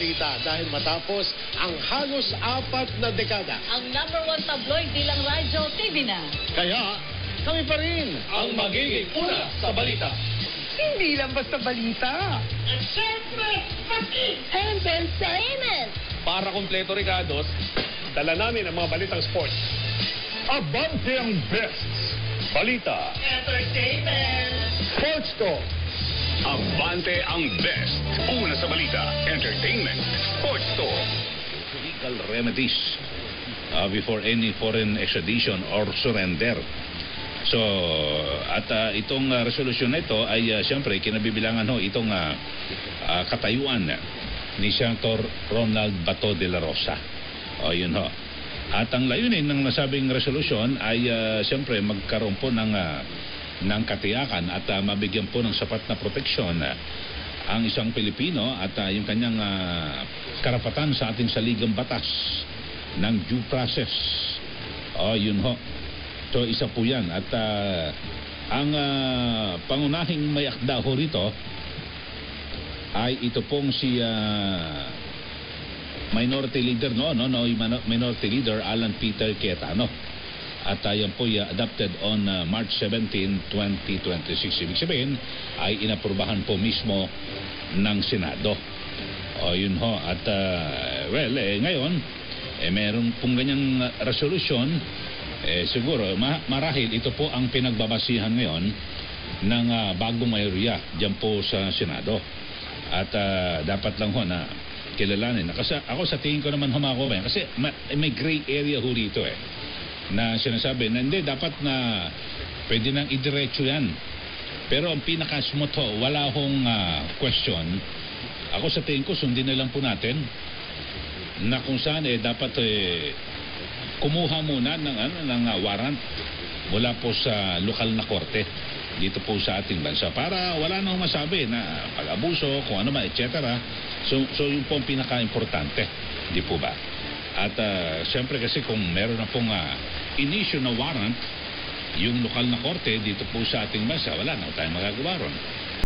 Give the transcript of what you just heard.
balita dahil matapos ang halos 4 na dekada. Ang #1 tabloid di lang radyo, TV na. Kaya kami pa rin Ang magiging una sa balita. Hindi lang basta balita. At syempre, pati entertainment. Para kumpleto, Ricardos, dala namin ang mga balitang sports. abante ang best. Balita. Entertainment. Sports Talk. Abante ang best. Una sa balita, entertainment, sports talk. Legal remedies before any foreign extradition or surrender. So, at itong resolusyon na ito ay siyempre kinabibilangan ho itong katayuan ni Senator Ronald Bato de la Rosa. O yun ho. At ang layunin ng nasabing resolusyon ay siyempre magkaroon po ng katiyakan at mabigyan po ng sapat na proteksyon ang isang Pilipino at yung kanyang karapatan sa ating saligang batas ng due process. O yun ho. So isa po yan. At ang pangunahing may akda ho rito ay ito pong si minority leader minority leader Alan Peter Cayetano. At yan po adopted on March 17, 2026. Ibig sabihin ay inaprubahan po mismo ng Senado. O yun ho. At ngayon meron pong ganyang resolusyon. Siguro marahil ito po ang pinagbabasihan ngayon ng bagong mayorya dyan po sa Senado. At dapat lang ho na kilalanin. Kasi ako sa tingin ko naman humako ba yan. Kasi may gray area ho rito na sinasabi na hindi, dapat na pwede nang idiretso yan. Pero ang pinakasmot ho, wala hong question. Ako sa tingin ko, sundin na lang po natin na kung saan dapat kumuha muna ng warrant mula po sa lokal na korte dito po sa ating bansa para wala nang masabi na pag-abuso, kung ano ba, etc. So yun po ang pinaka-importante, di po ba? At siyempre kasi kung meron na pong in-issue na warrant yung lokal na korte dito po sa ating bansa, wala na tayong magagawa ron.